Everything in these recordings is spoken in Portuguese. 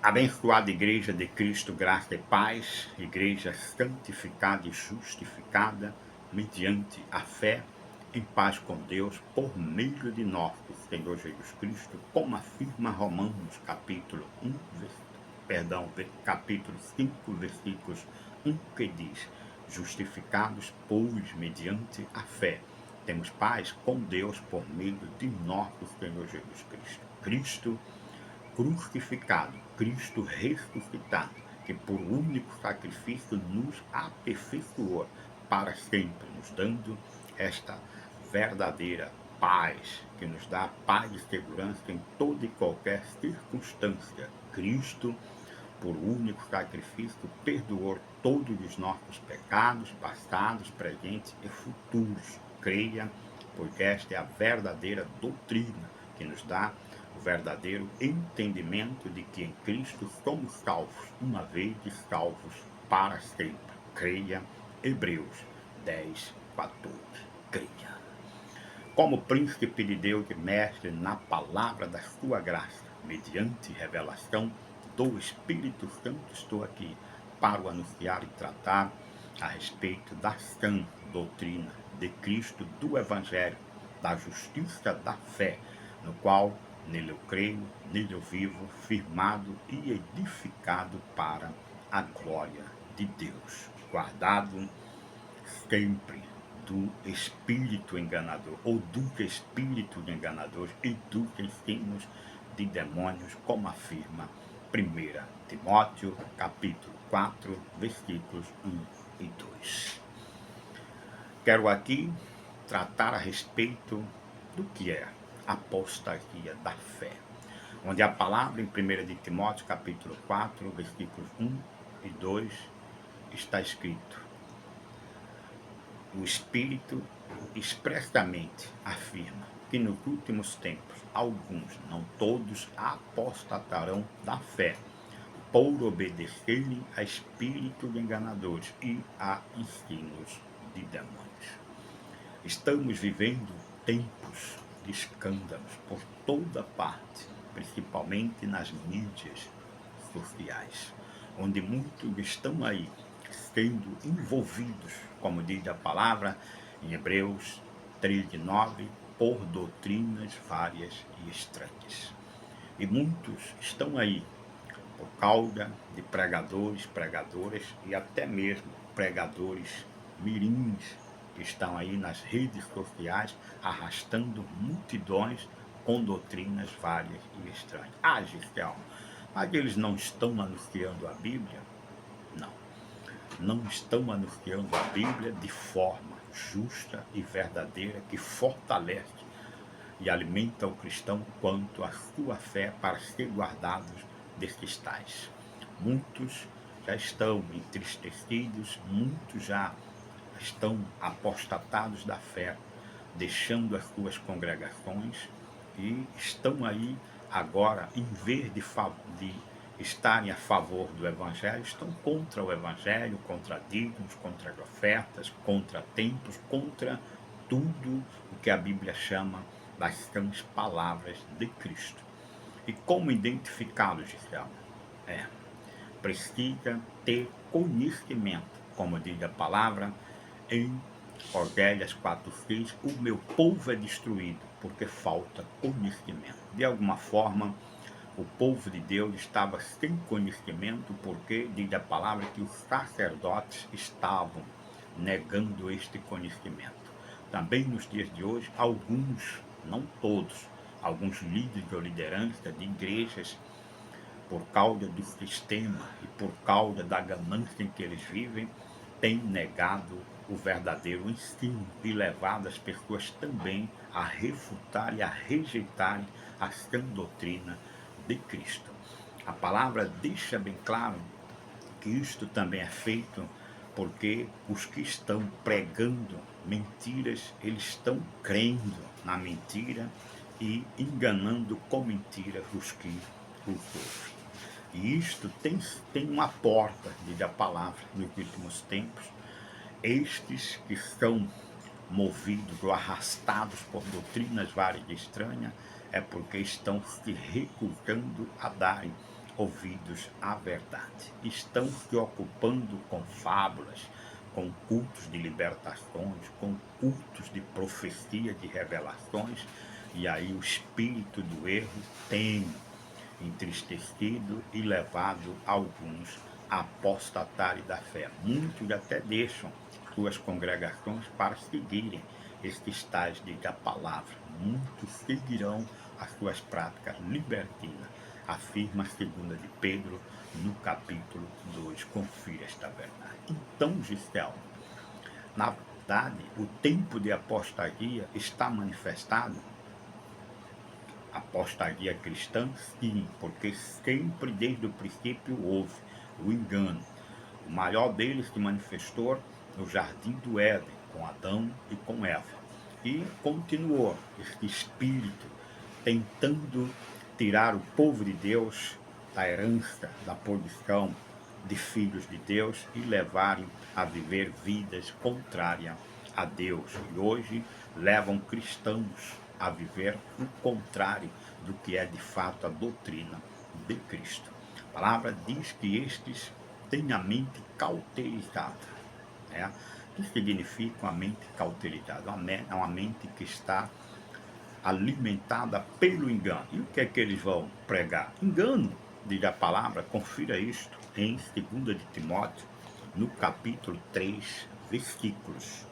Abençoada Igreja de Cristo, graça e paz, Igreja santificada e justificada, mediante a fé, em paz com Deus, por meio de nosso Senhor Jesus Cristo, como afirma Romanos, capítulo 5, versículos 1, que diz: justificados, pois, mediante a fé, temos paz com Deus por meio de nosso Senhor Jesus Cristo. Cristo crucificado, Cristo ressuscitado, que por único sacrifício nos aperfeiçoou para sempre, nos dando esta verdadeira paz, que nos dá paz e segurança em toda e qualquer circunstância. Cristo, por único sacrifício, perdoou todos os nossos pecados, passados, presentes e futuros. Creia, porque esta é a verdadeira doutrina que nos dá o verdadeiro entendimento de que em Cristo somos salvos, uma vez salvos para sempre. Creia, Hebreus 10, 14. Creia. Como príncipe de Deus e mestre na palavra da sua graça, mediante revelação do Espírito Santo, estou aqui para o anunciar e tratar a respeito da sã doutrina de Cristo, do Evangelho, da justiça da fé, no qual nele eu creio, nele eu vivo, firmado e edificado para a glória de Deus, guardado sempre do espírito enganador, ou do espírito enganador e dos ensinos de demônios, como afirma 1 Timóteo, capítulo 4, versículos 1 e 2. Quero aqui tratar a respeito do que é apostasia da fé, onde a palavra em 1 Timóteo, capítulo 4, versículos 1 e 2, está escrito: o Espírito expressamente afirma que nos últimos tempos alguns, não todos, apostatarão da fé, por obedecerem a espíritos enganadores e a ensinos de demônios. Estamos vivendo tempos de escândalos por toda parte, principalmente nas mídias sociais, onde muitos estão aí sendo envolvidos, como diz a palavra em Hebreus 13:9, por doutrinas várias e estranhas. E muitos estão aí por causa de pregadores, pregadoras e até mesmo pregadores mirins, que estão aí nas redes sociais arrastando multidões com doutrinas várias e estranhas. Ah, Gisele, mas eles não estão anunciando a Bíblia? Não estão anunciando a Bíblia de forma justa e verdadeira, que fortalece e alimenta o cristão quanto à sua fé para ser guardados destes tais. Muitos já estão entristecidos, muitos já estão apostatados da fé, deixando as suas congregações e estão aí agora, em vez de estarem a favor do Evangelho, estão contra o Evangelho, contra dízimos, contra ofertas, contra templos, contra tudo o que a Bíblia chama das sãs palavras de Cristo. E como identificá-los, Gisele? Precisa ter conhecimento, como diz a palavra em Oséias 4:6, o meu povo é destruído porque falta conhecimento. De alguma forma, o povo de Deus estava sem conhecimento, porque diz a palavra que os sacerdotes estavam negando este conhecimento. Também nos dias de hoje, alguns, não todos, alguns líderes ou liderança de igrejas, por causa do sistema e por causa da ganância em que eles vivem, têm negado o verdadeiro ensino e levado as pessoas também a refutar e a rejeitarem a sã doutrina de Cristo. A palavra deixa bem claro que isto também é feito porque os que estão pregando mentiras, eles estão crendo na mentira e enganando com mentiras os que os ouvem. E isto tem uma porta, diz a palavra, nos últimos tempos. Estes que são movidos ou arrastados por doutrinas várias e estranhas, é porque estão se recusando a darem ouvidos à verdade. Estão se ocupando com fábulas, com cultos de libertações, com cultos de profecia, de revelações, e aí o espírito do erro tem entristecido e levado alguns a apostatarem da fé. Muitos até deixam suas congregações para seguirem estes tais da palavra. Muitos seguirão as suas práticas libertinas, afirma a segunda de Pedro, no capítulo 2. Confira esta verdade. Então, Gisele, na verdade, o tempo de apostasia está manifestado. Apostasia cristã, sim, porque sempre desde o princípio houve o engano. O maior deles se manifestou no jardim do Éden, com Adão e com Eva. E continuou este espírito tentando tirar o povo de Deus da herança, da posição de filhos de Deus e levarem a viver vidas contrárias a Deus. E hoje levam cristãos a viver o contrário do que é de fato a doutrina de Cristo. A palavra diz que estes têm a mente cauterizada. Né? O que significa uma mente cauterizada? É uma mente que está alimentada pelo engano. E o que é que eles vão pregar? Engano, diz a palavra, confira isto em 2 de Timóteo, no capítulo 3, versículos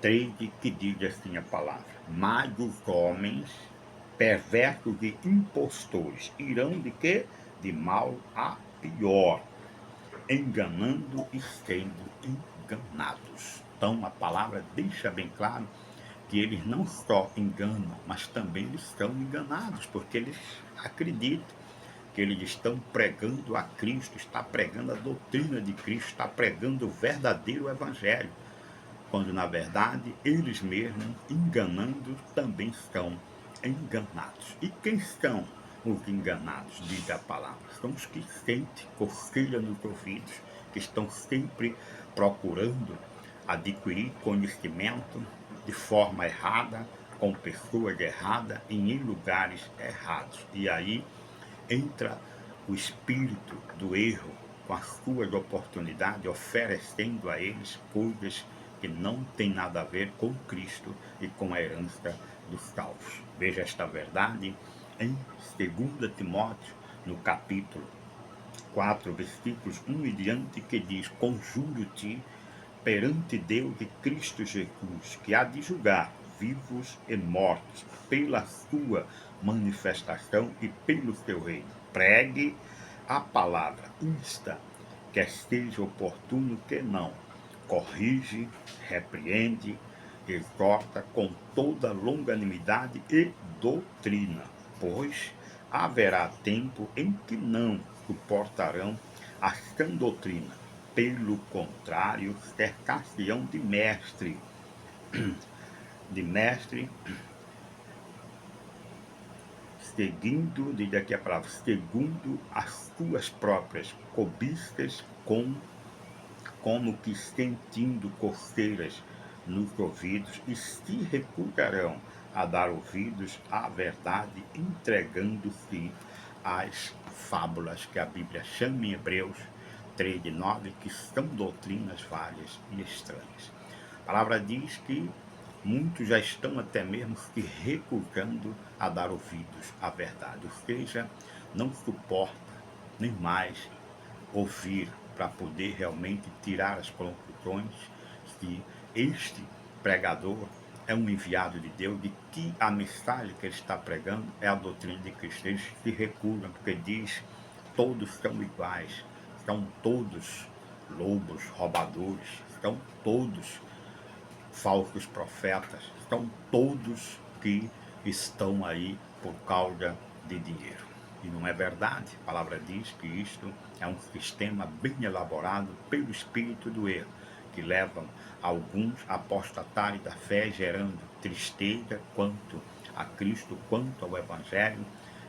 13, que diz assim a palavra: mas os homens perversos e impostores irão de quê? De mal a pior, enganando e sendo enganados. Então a palavra deixa bem claro que eles não só enganam, mas também eles estão enganados, porque eles acreditam que eles estão pregando a Cristo, está pregando a doutrina de Cristo, está pregando o verdadeiro evangelho, quando na verdade eles mesmos, enganando, também estão enganados. E quem são os enganados, diz a palavra? São os que sentem coceira nos ouvidos, que estão sempre procurando adquirir conhecimento de forma errada, com pessoas erradas e em lugares errados. E aí entra o espírito do erro com as suas oportunidades, oferecendo a eles coisas que não tem nada a ver com Cristo e com a herança dos salvos. Veja esta verdade em 2 Timóteo, no capítulo 4, versículos 1 e diante, que diz: conjuro-te perante Deus e Cristo Jesus, que há de julgar vivos e mortos pela sua manifestação e pelo seu reino. Pregue a palavra, insta, quer seja oportuno que não, corrige, repreende, exorta com toda longanimidade e doutrina, pois haverá tempo em que não suportarão a sã doutrina. Pelo contrário, cercar-se-ão de mestre, seguindo, diz aqui a palavra, segundo as suas próprias cobiças, como que sentindo coceiras nos ouvidos, e se recusarão a dar ouvidos à verdade, entregando-se às fábulas, que a Bíblia chama em Hebreus 3:9, que são doutrinas várias e estranhas. A palavra diz que muitos já estão até mesmo se recusando a dar ouvidos à verdade, ou seja, não suporta nem mais ouvir para poder realmente tirar as conclusões que este pregador é um enviado de Deus e que a mensagem que ele está pregando é a doutrina de Cristo. Eles se recusam porque diz: todos são iguais, são todos lobos, roubadores, são todos falsos profetas, são todos que estão aí por causa de dinheiro. E não é verdade. A palavra diz que isto é um sistema bem elaborado pelo espírito do erro, que levam alguns a apostatarem da fé, gerando tristeza quanto a Cristo, quanto ao Evangelho,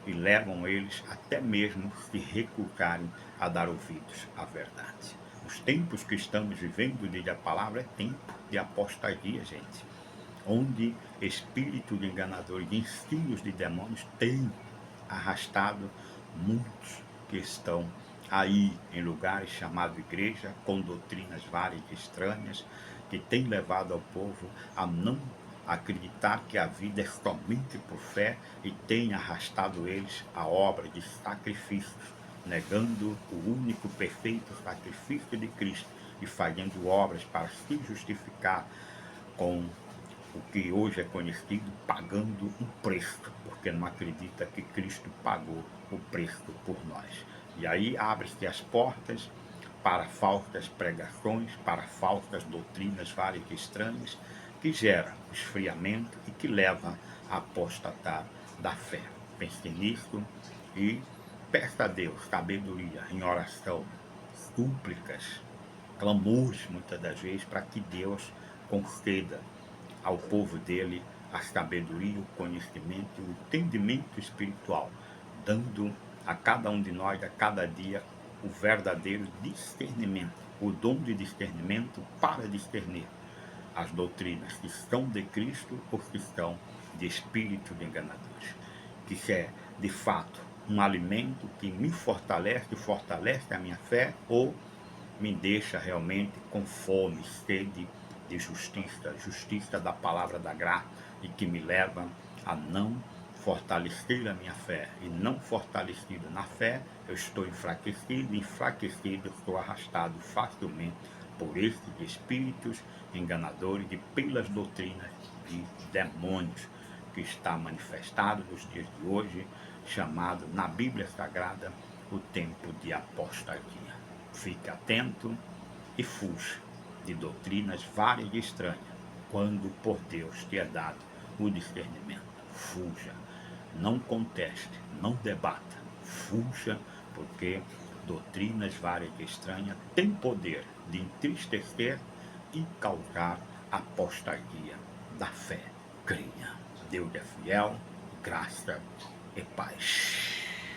e levam eles até mesmo se recusarem a dar ouvidos à verdade. Os tempos que estamos vivendo, diz a palavra, é tempo de apostasia, gente, onde espírito de enganadores e ensinos de demônios têm arrastado muitos que estão aí em lugares chamados igreja, com doutrinas várias e estranhas, que têm levado ao povo a não acreditar que a vida é somente por fé e tem arrastado eles à obra de sacrifícios, negando o único perfeito sacrifício de Cristo e fazendo obras para se justificar com o que hoje é conhecido, pagando um preço, porque não acredita que Cristo pagou o preço por nós. E aí abre-se as portas para falsas pregações, para falsas doutrinas várias e estranhas, que geram esfriamento e que levam a apostatar da fé. Pense nisso e peça a Deus sabedoria em oração, súplicas, clamores, muitas das vezes, para que Deus conceda ao povo dele a sabedoria, o conhecimento, o entendimento espiritual, dando a cada um de nós, a cada dia, o verdadeiro discernimento, o dom de discernimento para discernir as doutrinas que são de Cristo ou que são de espíritos enganadores. Que é, de fato, um alimento que me fortalece, fortalece a minha fé, ou me deixa realmente com fome, sede de justiça, justiça da palavra da graça, e que me leva a não fortalecer a minha fé. E não fortalecido na fé, eu estou enfraquecido, enfraquecido, eu estou arrastado facilmente por esses espíritos enganadores e pelas doutrinas de demônios que está manifestado nos dias de hoje, chamado na Bíblia Sagrada o tempo de apostasia. Fique atento e fuja de doutrinas várias e estranhas, quando por Deus te é dado o discernimento. Fuja, não conteste, não debata, fuja, porque doutrinas várias e estranhas têm poder de entristecer e causar apostasia da fé. Creia, Deus é fiel, graça e paz.